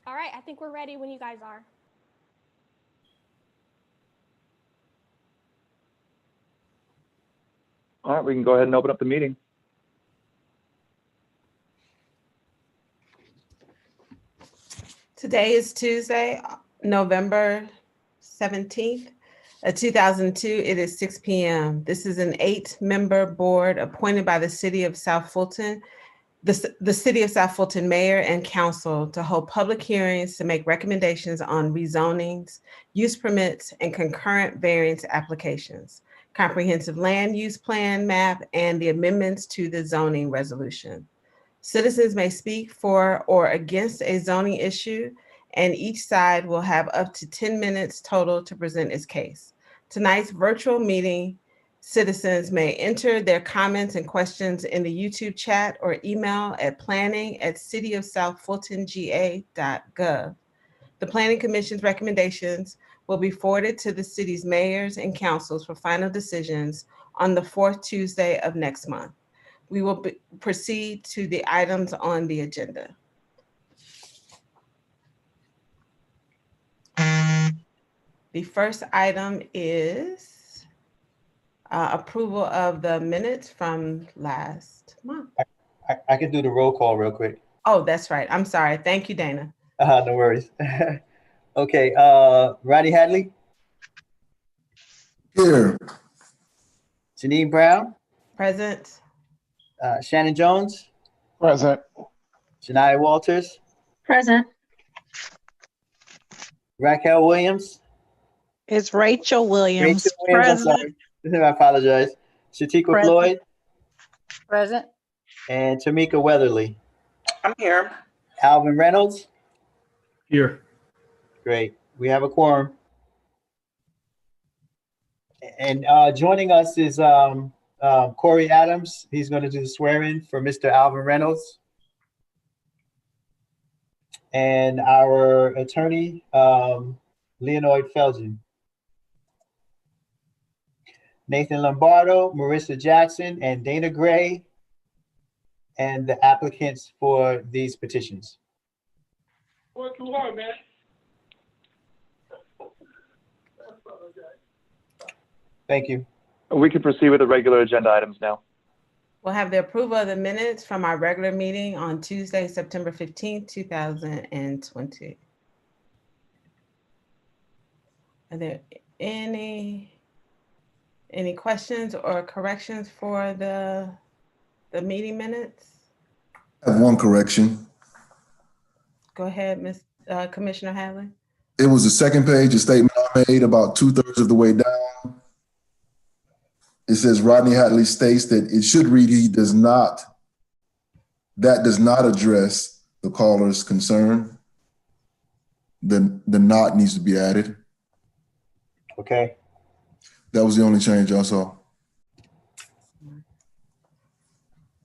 All right, I think we're ready when you guys are. All right, we can go ahead and open up the meeting. Today is Tuesday, November 17th, 2002. It is 6 p.m. This is an 8-member board appointed by the City of South Fulton, the City of South Fulton Mayor and Council to hold public hearings to make recommendations on rezonings, use permits, and concurrent variance applications, comprehensive land use plan map, and the amendments to the zoning resolution. Citizens may speak for or against a zoning issue, and each side will have up to 10 minutes total to present its case. Tonight's virtual meeting, citizens may enter their comments and questions in the YouTube chat or email at planning@cityofsouthfultonga.gov. The Planning Commission's recommendations will be forwarded to the city's mayors and councils for final decisions on the fourth Tuesday of next month. We will proceed to the items on the agenda. The first item is approval of the minutes from last month. I can do the roll call real quick. Oh, that's right. I'm sorry. Thank you, Dana. No worries. Okay, Rodney Hadley, Here. Janine Brown, Present. Shannon Jones, Present. Janiyah Walters, Present. Raquel Williams, It's Rachel Williams. I'm Present. sorry. I apologize. Shatika Present. Floyd, Present. and Tamika Weatherly. I'm here. Alvin Reynolds. Here. Great. We have a quorum. And joining us is Corey Adams. He's going to do the swearing for Mr. Alvin Reynolds. And our attorney, Leonard Felgen. Nathan Lombardo, Marissa Jackson, and Dana Gray, and the applicants for these petitions. Work too hard, man. Thank you. We can proceed with the regular agenda items now. We'll have the approval of the minutes from our regular meeting on Tuesday, September 15th, 2020. Are there any questions or corrections for the meeting minutes? I have one correction. Go ahead, Commissioner Hadley. It was the second page, a statement I made about 2/3 of the way down. It says Rodney Hadley states that it should read that does not address the caller's concern. The not needs to be added. Okay. That was the only change I saw.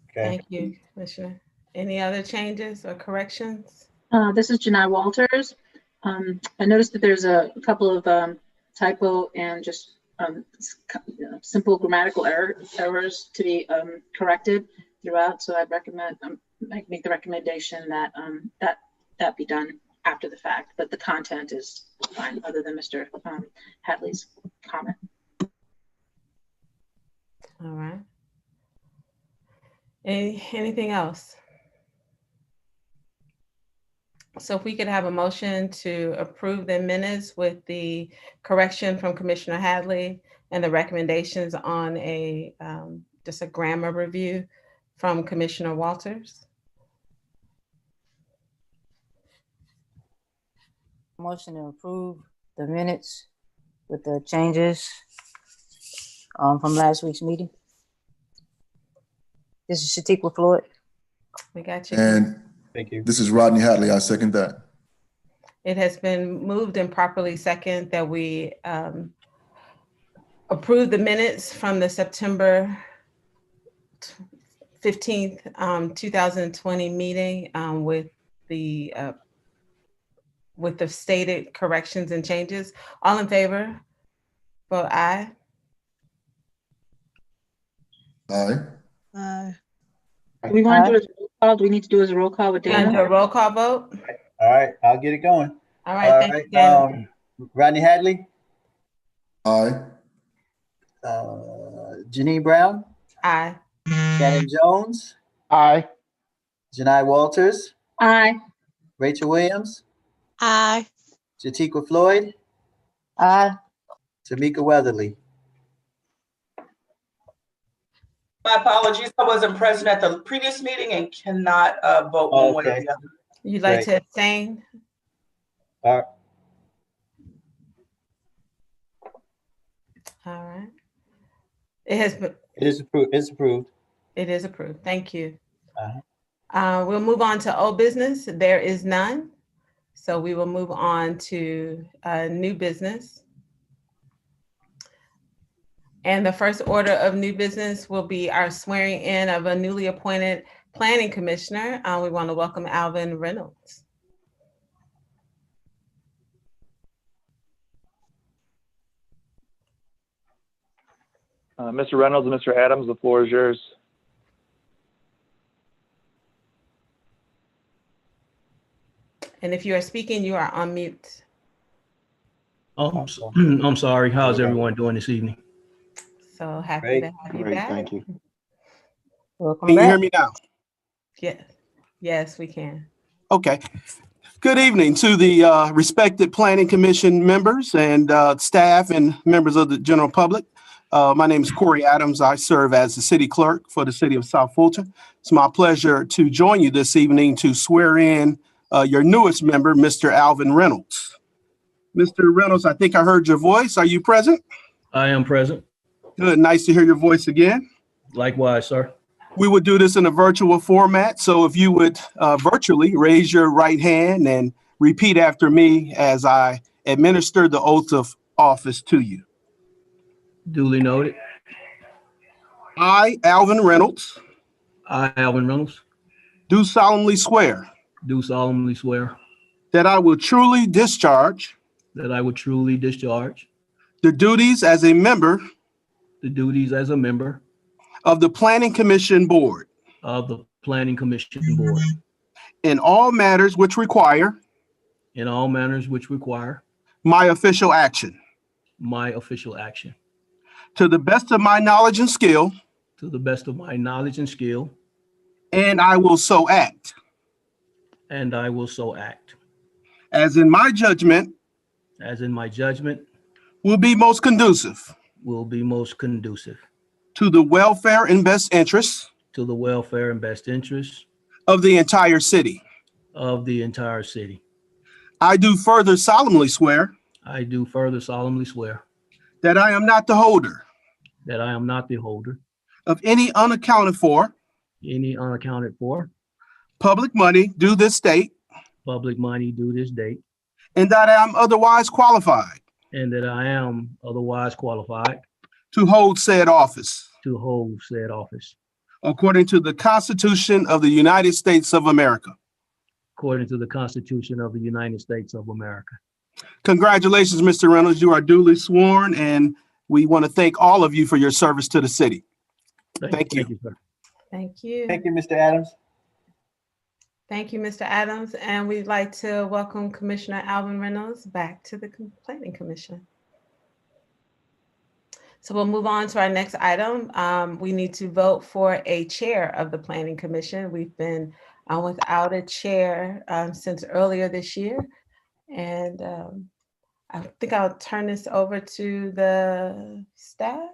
Okay. Thank you, Commissioner. Any other changes or corrections? This is Janiyah Walters. I noticed that there's a couple of typo and just simple grammatical errors to be corrected throughout. So I'd recommend make the recommendation that that be done after the fact, but the content is fine, other than Mr. Hadley's comment. All right. Anything else? So if we could have a motion to approve the minutes with the correction from Commissioner Hadley and the recommendations on just a grammar review from Commissioner Walters. Motion to approve the minutes with the changes from last week's meeting. This is Shatika Floyd. We got you. And Thank you. this is Rodney Hadley. I second that. It has been moved and properly second that we approve the minutes from the September 15th, 2020 meeting with the stated corrections and changes. All in favor? Vote aye. Aye. Do we want to do a roll call? Do we need to do a roll call with And Dana? a roll call vote? All right, I'll get it going. All right, All thank you, right, Dana. Rodney Hadley, Aye. Janine Brown, Aye. Shannon Jones, Aye. Janai Walters, Aye. Rachel Williams, Aye. Jatika Floyd, Aye. Tamika Weatherly. My apologies. I wasn't present at the previous meeting and cannot vote one way or Okay, the other. You'd like Great. to abstain? all right. All right. It has been, It is approved. It's approved. it is approved. Thank you. Uh-huh. We'll move on to old business. There is none. So we will move on to new business. And the first order of new business will be our swearing in of a newly appointed planning commissioner. We want to welcome Alvin Reynolds. Mr. Reynolds and Mr. Adams, the floor is yours. And if you are speaking, you are on mute. I'm sorry. How's everyone doing this evening? So happy Great. to have you Great, back. thank you. Welcome Can you hear back. me now? Yes, yes, we can. Okay. Good evening to the respected Planning Commission members and staff and members of the general public. My name is Corey Adams. I serve as the city clerk for the city of South Fulton. It's my pleasure to join you this evening to swear in your newest member, Mr. Alvin Reynolds. Mr. Reynolds, I think I heard your voice. Are you present? I am present. Good. Nice to hear your voice again. Likewise, sir. We would do this in a virtual format. So if you would virtually raise your right hand and repeat after me as I administer the oath of office to you. Duly noted. I, Alvin Reynolds, I, Alvin Reynolds, do solemnly swear do solemnly swear that I will truly discharge that I will truly discharge the duties as a member the duties as a member of the Planning Commission Board of the Planning Commission Board in all matters which require in all manners which require my official action. my official action. To the best of my knowledge and skill, To the best of my knowledge and skill, and I will so act, and I will so act, as in my judgment as in my judgment will be most conducive will be most conducive to the welfare and best interests to the welfare and best interests of the entire city. of the entire city. I do further solemnly swear I do further solemnly swear that I am not the holder that I am not the holder of any unaccounted for any unaccounted for public money due this state, public money due this date, and that I am otherwise qualified and that I am otherwise qualified to hold said office to hold said office according to the Constitution of the United States of America. according to the Constitution of the United States of America. Congratulations, Mr. Reynolds. You are duly sworn, and we want to thank all of you for your service to the city. Thank you. Thank you, sir. Thank you. Thank you, Mr. Adams. Thank you, Mr. Adams. And we'd like to welcome Commissioner Alvin Reynolds back to the Planning Commission. So we'll move on to our next item. We need to vote for a chair of the Planning Commission. We've been without a chair since earlier this year. And I think I'll turn this over to the staff.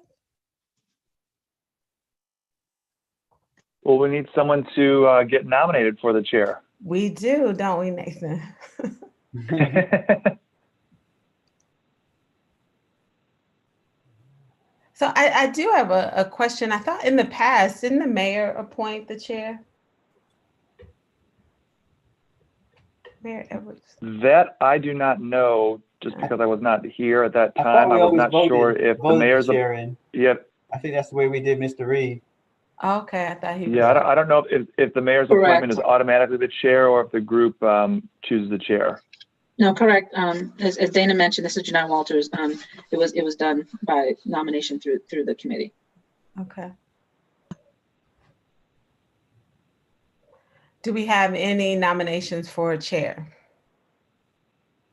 Well, we need someone to get nominated for the chair. We do, don't we, Nathan? So I do have a question. I thought in the past, didn't the mayor appoint the chair? Mayor Edwards. That I do not know, just because I was not here at that I time. thought we I was always not sure if the voted mayor's. the chair in. Yep. I think that's the way we did Mr. Reed. Okay, I thought he was. Yeah, I don't know if the mayor's Correct. appointment is automatically the chair or if the group chooses the chair. No, correct. As Dana mentioned, this is Janai Walters. It was done by nomination through the committee. Okay. Do we have any nominations for a chair?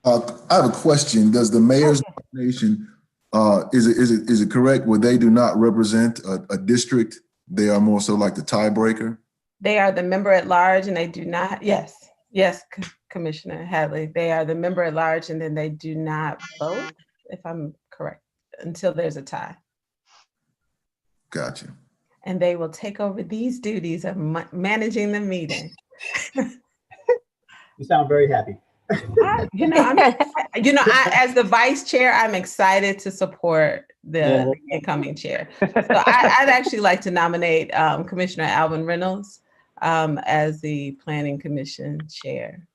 I have a question. Does the mayor's nomination, is it correct where they do not represent a district? They are more so like the tiebreaker? They are the member at large and they do not, yes, Commissioner Hadley. They are the member at large and then they do not vote, if I'm correct, until there's a tie. Gotcha. And they will take over these duties of managing the meeting. You sound very happy. As the vice chair, I'm excited to support the incoming chair. So I'd actually like to nominate Commissioner Alvin Reynolds as the Planning Commission chair.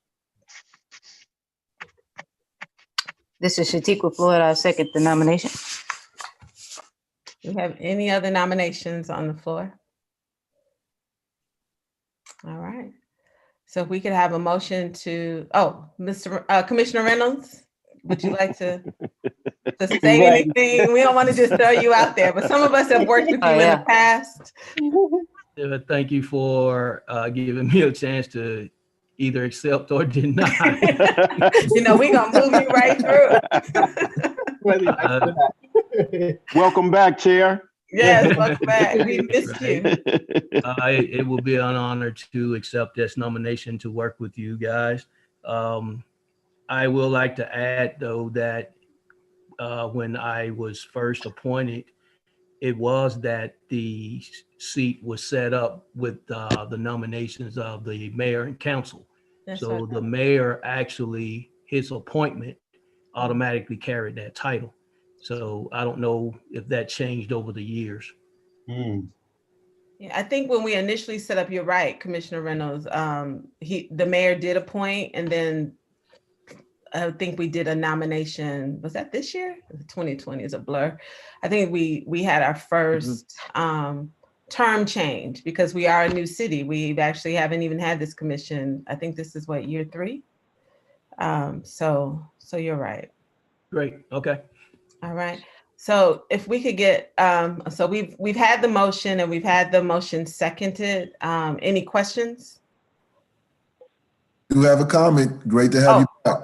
This is Shatika Floyd. I second the nomination. Do we have any other nominations on the floor? All right. So if we could have a motion to, Commissioner Reynolds, would you like to say anything? We don't want to just throw you out there, but some of us have worked with you in the past. Thank you for giving me a chance to either accept or deny. We're going to move you right through. Welcome back, Chair. Yes, welcome back. We missed you. It will be an honor to accept this nomination to work with you guys. I will like to add, though, that when I was first appointed, it was that the seat was set up with the nominations of the mayor and council. So the mayor actually, his appointment automatically carried that title. So I don't know if that changed over the years. Yeah, I think when we initially set up, you're right, Commissioner Reynolds. The mayor did appoint, and then I think we did a nomination. Was that this year? 2020 is a blur. I think we had our first term change because we are a new city. We actually haven't even had this commission. I think this is what, year 3? So you're right. Great. Okay. All right. So if we could get, so we've had the motion and we've had the motion seconded. Any questions? You have a comment. Great to have you back.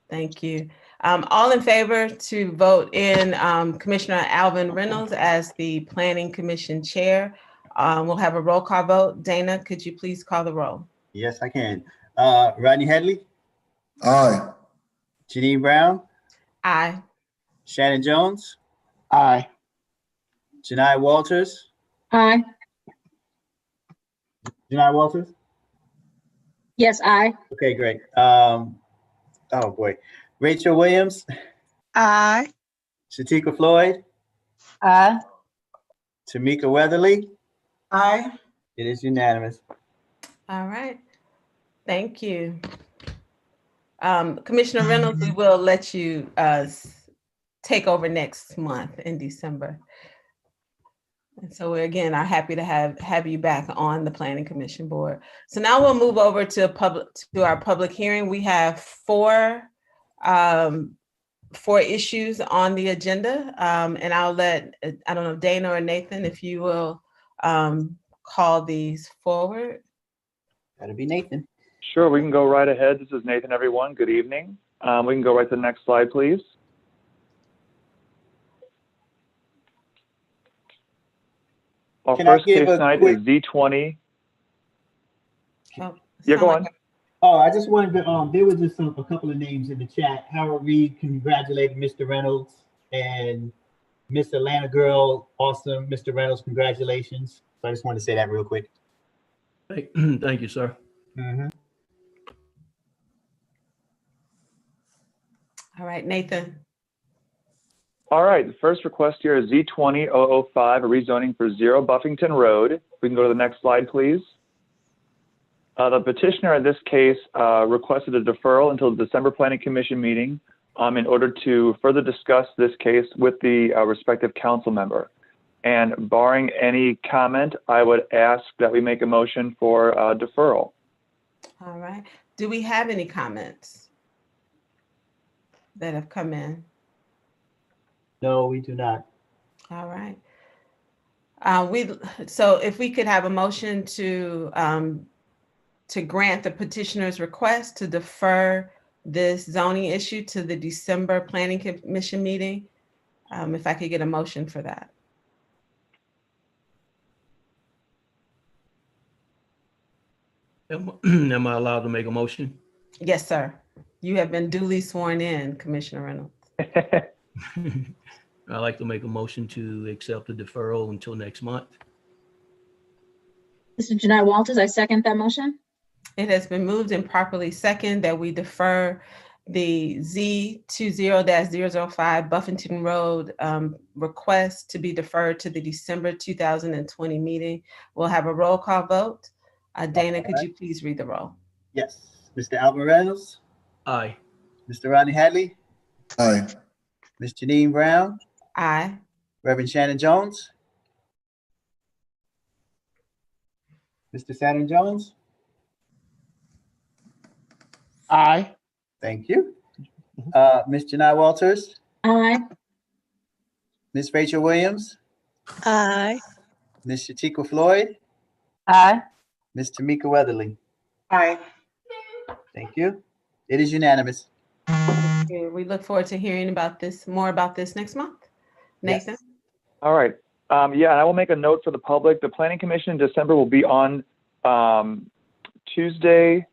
Thank you. All in favor to vote in Commissioner Alvin Reynolds as the Planning Commission Chair. We'll have a roll call vote. Dana, could you please call the roll? Yes, I can. Rodney Headley? Aye. Janine Brown? Aye. Shannon Jones? Aye. Janai Walters? Aye. Janai Walters? Yes, aye. Okay, great. Oh boy. Rachel Williams? Aye. Shatika Floyd? Aye. Tamika Weatherly? Aye. It is unanimous. All right. Thank you. Commissioner Reynolds, we will let you take over next month in December. And so we again are happy to have you back on the Planning Commission board. So now we'll move over to our public hearing. We have four issues on the agenda, and I'll let, I don't know, Dana or Nathan, if you will call these forward. That'll be Nathan. Sure, we can go right ahead. This is Nathan, everyone. Good evening. We can go right to the next slide, please. Our first case tonight is Z20. Yeah, go on. Oh, I just wanted to, there was just a couple of names in the chat. Howard Reed congratulated Mr. Reynolds, and Miss Atlanta Girl, awesome. Mr. Reynolds, congratulations. So I just wanted to say that real quick. Thank you, sir. Mm-hmm. All right, Nathan. All right, the first request here is Z20-005, a rezoning for 0 Buffington Road. We can go to the next slide, please. The petitioner in this case requested a deferral until the December Planning Commission meeting in order to further discuss this case with the respective council member. And barring any comment, I would ask that we make a motion for deferral. All right. Do we have any comments that have come in? No, we do not. All right. So if we could have a motion to to grant the petitioner's request to defer this zoning issue to the December Planning Commission meeting. If I could get a motion for that. Am I allowed to make a motion? Yes, sir. You have been duly sworn in, Commissioner Reynolds. I'd like to make a motion to accept the deferral until next month. This is Janai Walters. I second that motion. It has been moved and properly second that we defer the Z20-005 Buffington Road request to be deferred to the December 2020 meeting. We'll have a roll call vote. Dana, could you please read the roll? Yes. Mr. Alvin Reynolds, Aye. Mr. Rodney Hadley, Aye. Ms. Janine Brown, Aye. Reverend Shannon Jones, Mr. Shannon Jones. Aye. Thank you. Ms. Janai Walters, Aye. Ms. Rachel Williams, Aye. Ms. Shatika Floyd, Aye. Ms. Tamika Weatherly. Aye. Thank you. It is unanimous. We look forward to hearing more about this next month. Nathan? Yes. All right. Yeah, and I will make a note for the public. The Planning Commission in December will be on Tuesday,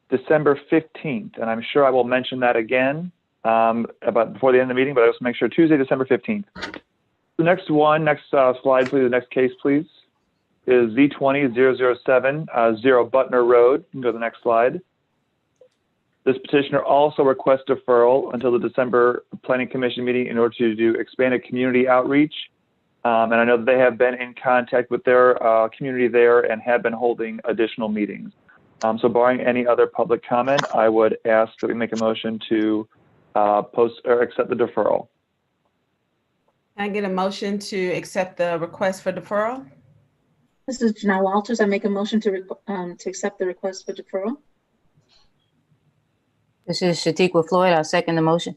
December 15th. And I'm sure I will mention that again about before the end of the meeting, but I just make sure Tuesday, December 15th. The next slide, please. The next case, please, is Z20-007, 0 Butner Road. You can go to the next slide. This petitioner also requests deferral until the December Planning Commission meeting in order to do expanded community outreach. And I know that they have been in contact with their community there and have been holding additional meetings. So barring any other public comment, I would ask that we make a motion to accept the deferral. Can I get a motion to accept the request for deferral? This is Janai Walters. I make a motion to accept the request for deferral. This is Shatika Floyd. I second the motion.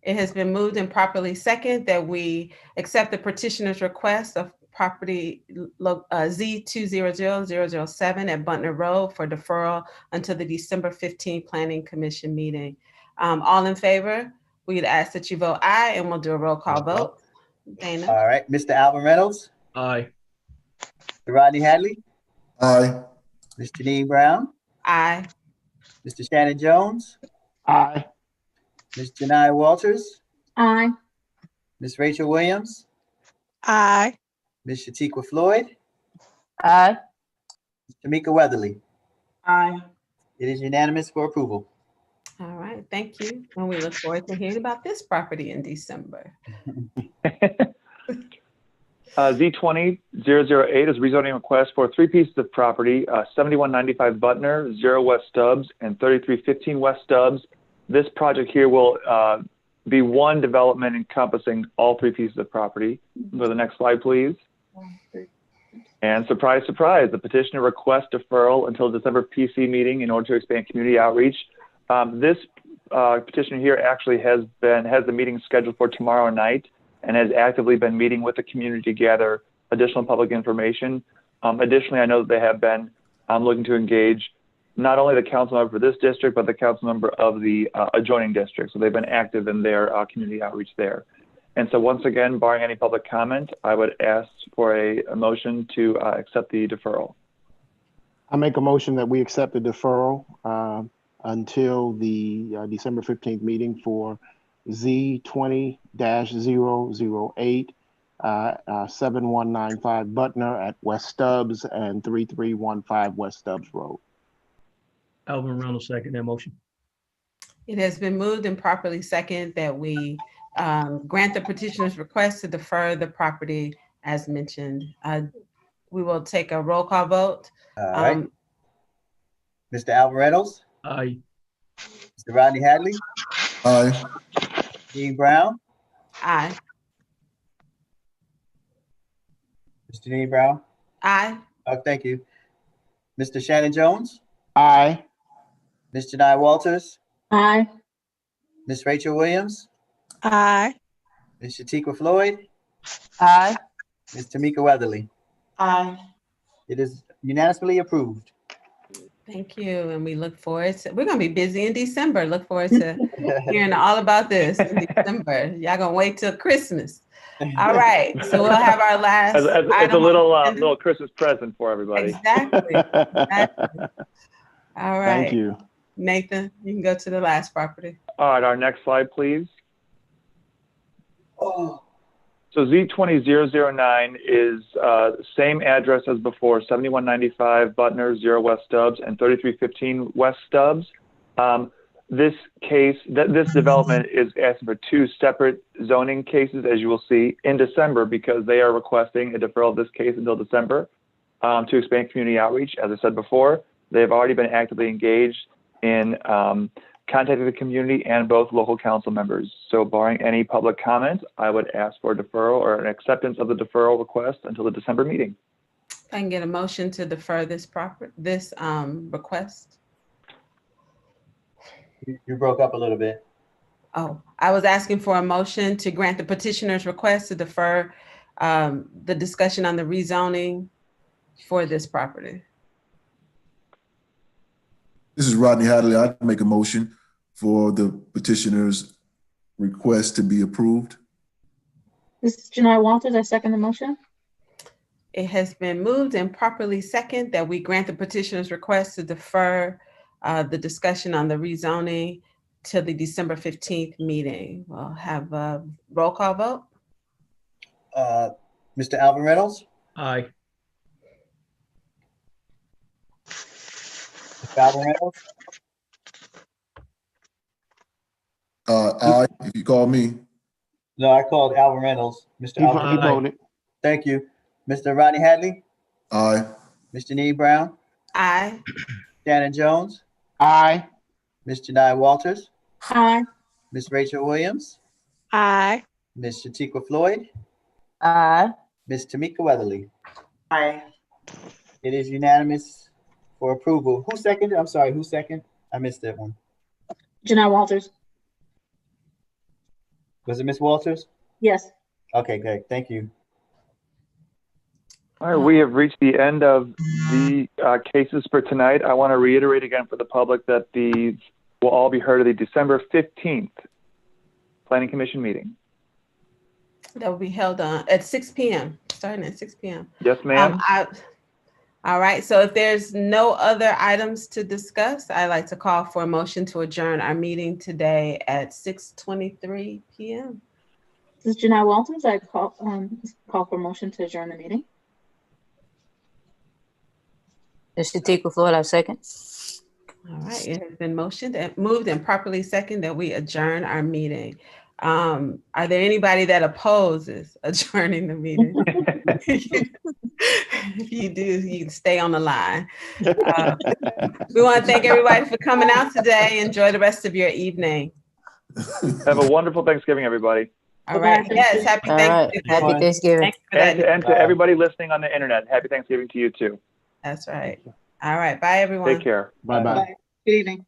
It has been moved and properly second that we accept the petitioner's request of property Z200007 at Butner Road for deferral until the December 15th Planning Commission meeting. All in favor, we'd ask that you vote aye, and we'll do a roll call vote. Dana? All right. Mr. Alvin Reynolds, Aye. Mr. Rodney Hadley, Aye. Ms. Janine Brown, Aye. Mr. Shannon Jones, Aye. Ms. Janai Walters, Aye. Ms. Rachel Williams, Aye. Ms. Shatika Floyd, Aye. Ms. Tamika Weatherly. Aye. It is unanimous for approval. All right, thank you. And we look forward to hearing about this property in December. Z20-008 is rezoning request for 3 pieces of property, 7195 Butner, 0 West Stubbs, and 3315 West Stubbs. This project here will be one development encompassing all 3 pieces of property. Go to the next slide, please. And surprise, surprise, the petitioner requests deferral until December PC meeting in order to expand community outreach. This petitioner here actually has the meeting scheduled for tomorrow night and has actively been meeting with the community to gather additional public information. Additionally, I know that they have been looking to engage not only the council member for this district, but the council member of the adjoining district. So they've been active in their community outreach there. And so once again, barring any public comment, I would ask for a motion to accept the deferral. I make a motion that we accept the deferral until the December 15th meeting for Z20-008, 7195 Butner at West Stubbs and 3315 West Stubbs Road. Alvin Reynolds, second that motion. It has been moved and properly second that we grant the petitioner's request to defer the property as mentioned. We will take a roll call vote. All right. Mr. Alvin Reynolds, Aye. Mr. Rodney Hadley, Aye. Janine Brown, Aye. Ms. Janine Brown. Aye. Oh, thank you. Mr. Shannon Jones, Aye. Ms. Janai Walters, Aye. Ms. Rachel Williams, Aye. Ms. Shatika Floyd, Aye. Ms. Tamika Weatherly. Aye. It is unanimously approved. Thank you. And we look forward to, we're going to be busy in December. Look forward to hearing all about this in December. Y'all going to wait till Christmas. All right. So we'll have our last As a item little on the agenda. little Christmas present for everybody. Exactly. Exactly. All right. Thank you. Nathan, you can go to the last property. All right, our next slide, please. Oh, So Z20009 is same address as before, 7195 Butner, 0 West Stubbs, and 3315 West Stubbs. This development is asking for 2 separate zoning cases, as you will see, in December, because they are requesting a deferral of this case until December to expand community outreach. As I said before, they've already been actively engaged in contacting the community and both local council members. So barring any public comment, I would ask for a deferral or an acceptance of the deferral request until the December meeting. If I can get a motion to defer this request. you broke up a little bit. Oh, I was asking for a motion to grant the petitioner's request to defer the discussion on the rezoning for this property. This is Rodney Hadley. I'd make a motion for the petitioner's request to be approved. This is Janai Walters. I second the motion. It has been moved and properly second that we grant the petitioner's request to defer the discussion on the rezoning to the December 15th meeting. We'll have a roll call vote. Mr. Alvin Reynolds, Aye. Mr. Alvin Reynolds, Aye, if you call me. no, I called Alvin Reynolds. Mr. Alvin, He voted. thank you. Mr. Rodney Hadley, Aye. Mr. Nee Brown, Aye. Shannon Jones, Aye. Ms. Janai Walters, Aye. Ms. Rachel Williams, Aye. Ms. Shatika Floyd, Aye. Ms. Tamika Weatherly. Aye. It is unanimous for approval. Who seconded? I'm sorry, who seconded? I missed that one. Janai Walters. Was it Ms. Walters? Yes. Okay, good. Thank you. All right, we have reached the end of the cases for tonight. I want to reiterate again for the public that these will all be heard at the December 15th Planning Commission meeting. That will be held on at 6 p.m., starting at 6 p.m. Yes, ma'am. All right, so if there's no other items to discuss, I'd like to call for a motion to adjourn our meeting today at 6:23 p.m. This is Janai Walters. I call for motion to adjourn the meeting. This is Shatika Floyd. I second. All right, it has been moved and properly second that we adjourn our meeting. Are there anybody that opposes adjourning the meeting? If you do, you can stay on the line. We want to thank everybody for coming out today. Enjoy the rest of your evening. Have a wonderful Thanksgiving, everybody. All right. Yes, happy All right. Thanksgiving. Happy Thanksgiving. Thanks for that. And to everybody listening on the internet, happy Thanksgiving to you too. That's right. All right. Bye, everyone. Take care. Bye-bye. Good evening.